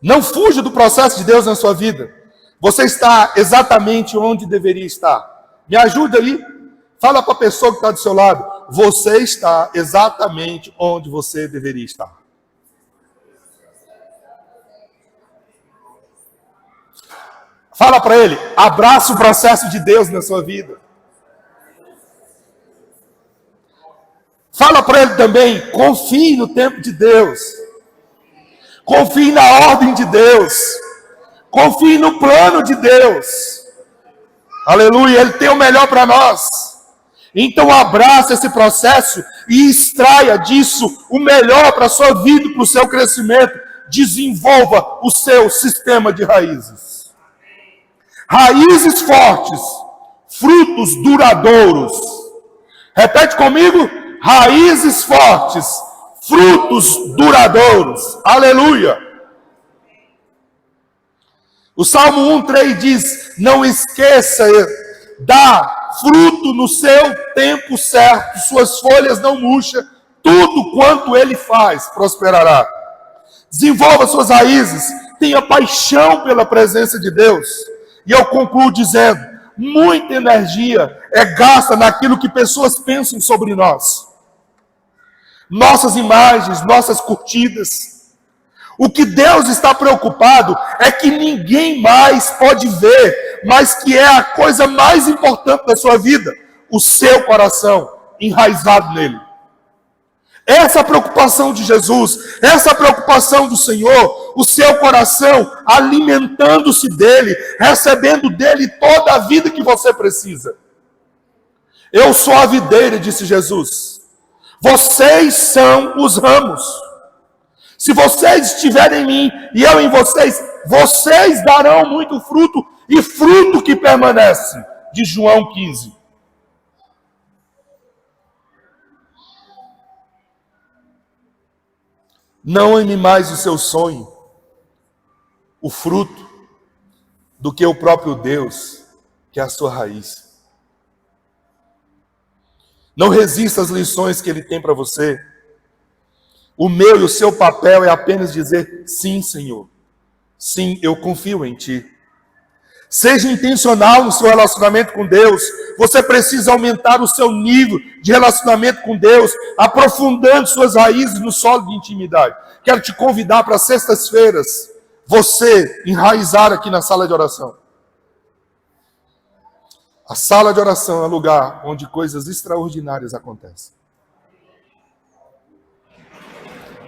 Não fuja do processo de Deus na sua vida. Você está exatamente onde deveria estar. Me ajuda aí. Fala para a pessoa que está do seu lado: você está exatamente onde você deveria estar. Fala para ele: abraça o processo de Deus na sua vida. Fala para ele também: confie no tempo de Deus. Confie na ordem de Deus. Confie no plano de Deus. Aleluia, Ele tem o melhor para nós. Então abraça esse processo e extraia disso o melhor para a sua vida, para o seu crescimento. Desenvolva o seu sistema de raízes. Raízes fortes, frutos duradouros. Repete comigo: raízes fortes, frutos duradouros. Aleluia. O Salmo 1:3 diz: não esqueça, dá fruto no seu tempo certo, suas folhas não murcham, tudo quanto ele faz prosperará. Desenvolva suas raízes, tenha paixão pela presença de Deus. E eu concluo dizendo: muita energia é gasta naquilo que pessoas pensam sobre nós. Nossas imagens, nossas curtidas. O que Deus está preocupado é que ninguém mais pode ver, mas que é a coisa mais importante da sua vida: o seu coração enraizado nele. Essa é a preocupação de Jesus, essa é a preocupação do Senhor, o seu coração alimentando-se dele, recebendo dele toda a vida que você precisa. Eu sou a videira, disse Jesus. Vocês são os ramos. Se vocês estiverem em mim e eu em vocês, vocês darão muito fruto, e fruto que permanece. De João 15. Não ame mais o seu sonho, o fruto, do que o próprio Deus, que é a sua raiz. Não resista às lições que Ele tem para você. O meu e o seu papel é apenas dizer: sim, Senhor. Sim, eu confio em Ti. Seja intencional no seu relacionamento com Deus. Você precisa aumentar o seu nível de relacionamento com Deus, aprofundando suas raízes no solo de intimidade. Quero te convidar para sextas-feiras. você enraizar aqui na sala de oração. A sala de oração é o lugar onde coisas extraordinárias acontecem.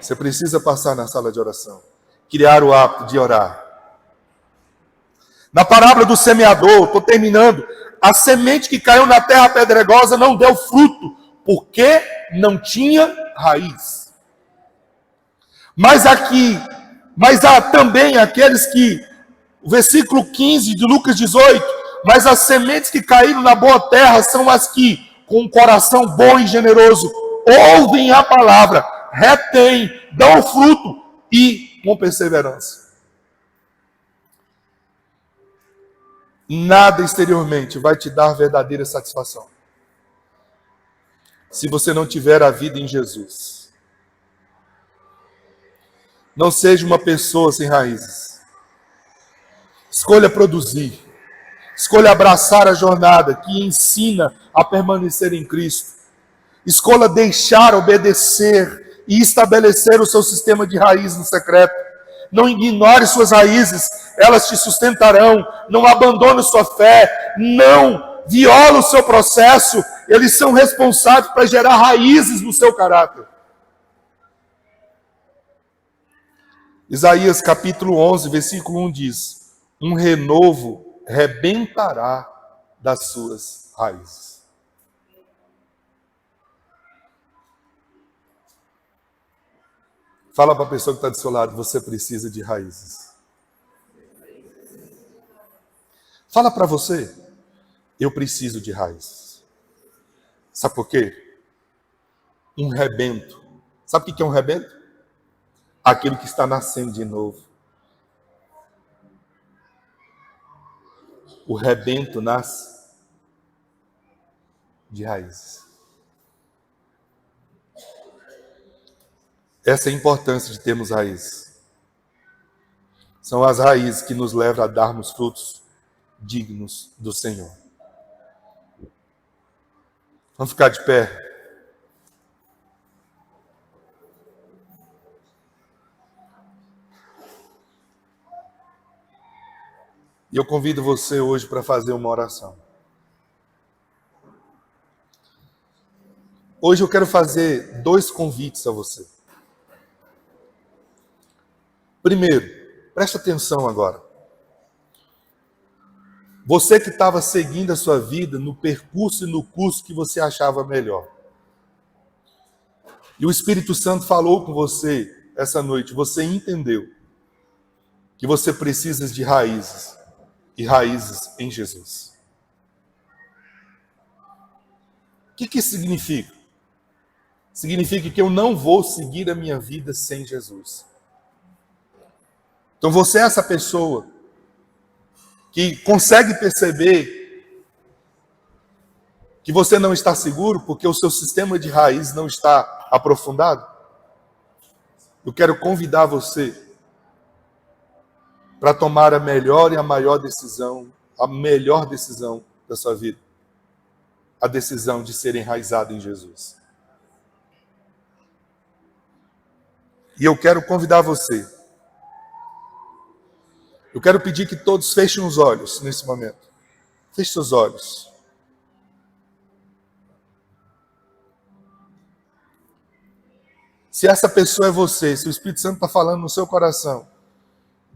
Você precisa passar na sala de oração, criar o hábito de orar. Na parábola do semeador, estou terminando, a semente que caiu na terra pedregosa não deu fruto, porque não tinha raiz. Mas há também aqueles que, o versículo 15 de Lucas 18, mas as sementes que caíram na boa terra são as que, com um coração bom e generoso, ouvem a palavra, retêm, dão fruto e com perseverança. Nada exteriormente vai te dar verdadeira satisfação se você não tiver a vida em Jesus. Não seja uma pessoa sem raízes. Escolha produzir. Escolha abraçar a jornada que ensina a permanecer em Cristo. Escolha deixar, obedecer e estabelecer o seu sistema de raiz no secreto. Não ignore suas raízes, elas te sustentarão. Não abandone sua fé, não viole o seu processo. Eles são responsáveis para gerar raízes no seu caráter. Isaías capítulo 11, versículo 1 diz: um renovo rebentará das suas raízes. Fala para a pessoa que está do seu lado, você precisa de raízes. Fala para você, eu preciso de raízes. Sabe por quê? Um rebento. Sabe o que é um rebento? Aquilo que está nascendo de novo. O rebento nasce de raízes. Essa é a importância de termos raízes. São as raízes que nos levam a darmos frutos dignos do Senhor. Vamos ficar de pé. E eu convido você hoje para fazer uma oração. Hoje eu quero fazer 2 convites a você. Primeiro, preste atenção agora. Você que estava seguindo a sua vida no percurso e no curso que você achava melhor. E o Espírito Santo falou com você essa noite. Você entendeu que você precisa de raízes. E raízes em Jesus. O que isso significa? Significa que eu não vou seguir a minha vida sem Jesus. Então você é essa pessoa que consegue perceber que você não está seguro porque o seu sistema de raiz não está aprofundado? Eu quero convidar você para tomar a melhor e a maior decisão, a melhor decisão da sua vida. A decisão de ser enraizado em Jesus. E eu quero convidar você. Eu quero pedir que todos fechem os olhos nesse momento. Feche seus olhos. Se essa pessoa é você, se o Espírito Santo está falando no seu coração,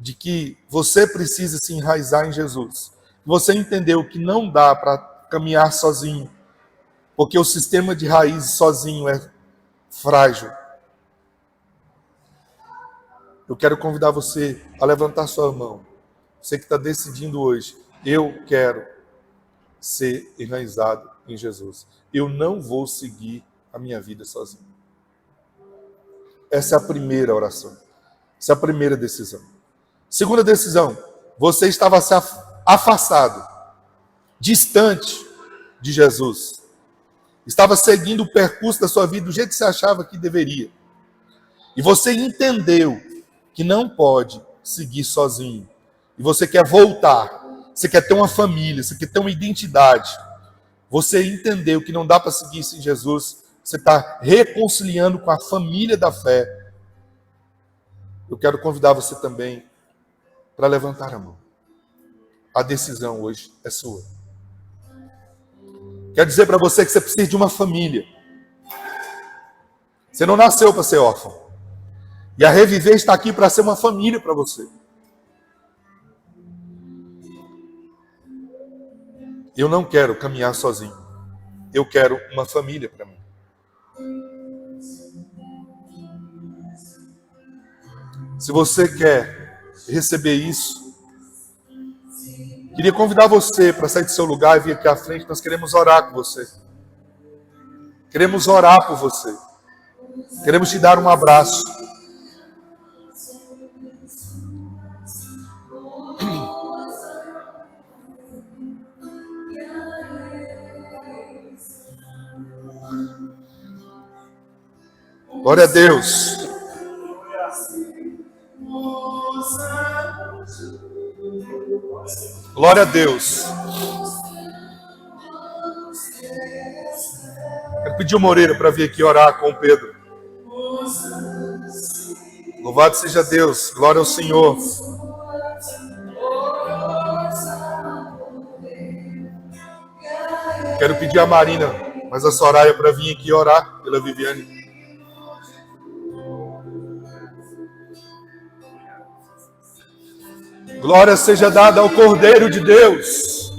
de que você precisa se enraizar em Jesus. Você entendeu que não dá para caminhar sozinho, porque o sistema de raiz sozinho é frágil. Eu quero convidar você a levantar sua mão. Você que está decidindo hoje, eu quero ser enraizado em Jesus. Eu não vou seguir a minha vida sozinho. Essa é a primeira oração. Essa é a primeira decisão. Segunda decisão, você estava se afastado, distante de Jesus. Estava seguindo o percurso da sua vida do jeito que você achava que deveria. E você entendeu que não pode seguir sozinho. E você quer voltar. Você quer ter uma família, você quer ter uma identidade. Você entendeu que não dá para seguir sem Jesus. Você está reconciliando com a família da fé. Eu quero convidar você também para levantar a mão. A decisão hoje é sua. Quero dizer para você que você precisa de uma família. Você não nasceu para ser órfão. E a Reviver está aqui para ser uma família para você. Eu não quero caminhar sozinho. Eu quero uma família para mim. Se você quer receber isso, queria convidar você para sair do seu lugar e vir aqui à frente. Nós queremos orar com você. Queremos orar por você. Queremos te dar um abraço. Glória a Deus. Glória a Deus. Quero pedir o Moreira para vir aqui orar com o Pedro. Louvado seja Deus. Glória ao Senhor. Quero pedir a Marina, mas a Soraya para vir aqui orar pela Viviane. Glória seja dada ao Cordeiro de Deus.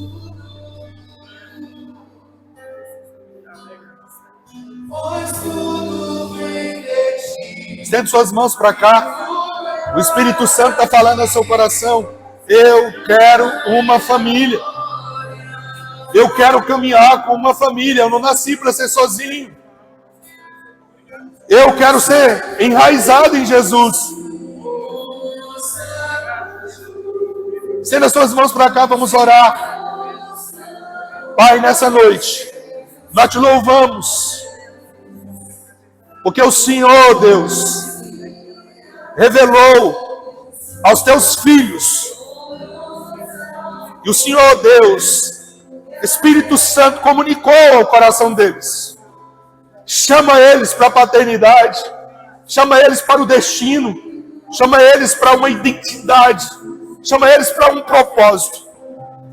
Estende suas mãos para cá. O Espírito Santo está falando ao seu coração. Eu quero uma família. Eu quero caminhar com uma família. Eu não nasci para ser sozinho. Eu quero ser enraizado em Jesus. Estenda as suas mãos para cá, vamos orar. Pai, nessa noite, nós te louvamos, porque o Senhor, Deus, revelou aos teus filhos, e o Senhor, Deus, Espírito Santo, comunicou ao coração deles. Chama eles para a paternidade, chama eles para o destino, chama eles para uma identidade, chama eles para um propósito.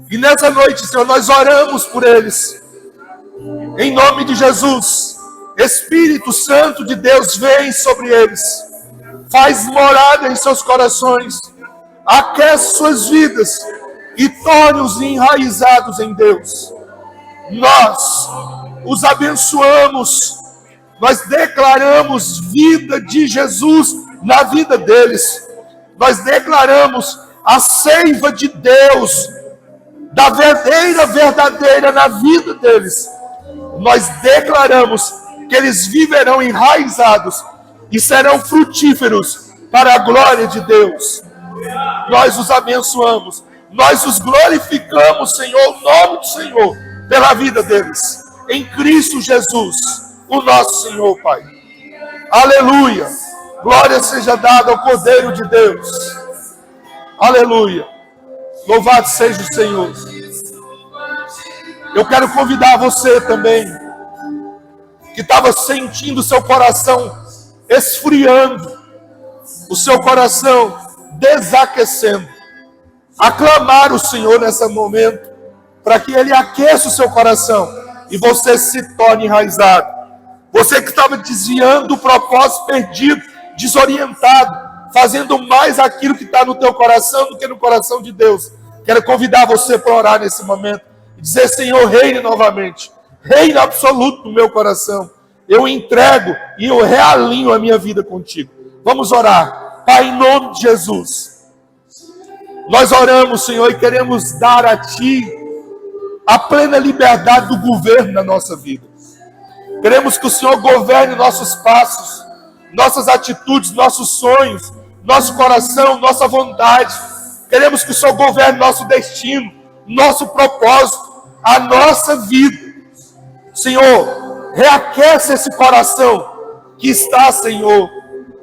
E nessa noite, Senhor, nós oramos por eles. Em nome de Jesus, Espírito Santo de Deus, vem sobre eles. Faz morada em seus corações. Aquece suas vidas e torne-os enraizados em Deus. Nós os abençoamos. Nós declaramos vida de Jesus na vida deles. Nós declaramos a seiva de Deus, da verdadeira na vida deles. Nós declaramos que eles viverão enraizados e serão frutíferos para a glória de Deus. Nós os abençoamos, nós os glorificamos, Senhor, o nome do Senhor, pela vida deles. Em Cristo Jesus, o nosso Senhor, Pai. Aleluia. Glória seja dada ao Cordeiro de Deus. Aleluia. Louvado seja o Senhor. Eu quero convidar você também, que estava sentindo o seu coração esfriando, o seu coração desaquecendo, a clamar o Senhor nesse momento, para que Ele aqueça o seu coração e você se torne enraizado. Você que estava desviando do propósito, perdido, desorientado, fazendo mais aquilo que está no teu coração do que no coração de Deus. Quero convidar você para orar nesse momento e dizer: Senhor, reine novamente, reine absoluto no meu coração. Eu entrego e eu realinho a minha vida contigo. Vamos orar. Pai, em nome de Jesus, nós oramos, Senhor, e queremos dar a Ti a plena liberdade do governo na nossa vida. Queremos que o Senhor governe nossos passos, nossas atitudes, nossos sonhos, nosso coração, nossa vontade. Queremos que o Senhor governe nosso destino, nosso propósito, a nossa vida. Senhor, reaquece esse coração que está, Senhor,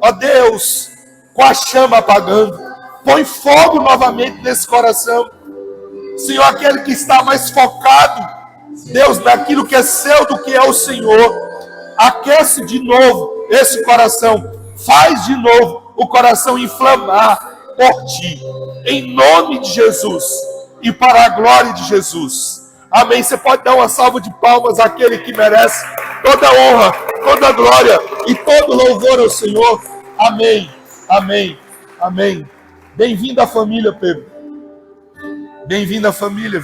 ó Deus, com a chama apagando. Põe fogo novamente nesse coração. Senhor, aquele que está mais focado, Deus, naquilo que é seu do que é o Senhor. Aquece de novo esse coração. Faz de novo o coração inflamar. por ti, em nome de Jesus e para a glória de Jesus. Amém. Você pode dar uma salva de palmas àquele que merece toda a honra, toda a glória e todo louvor ao Senhor. Amém, amém, amém. Bem-vindo à família, Pedro. Bem-vindo à família.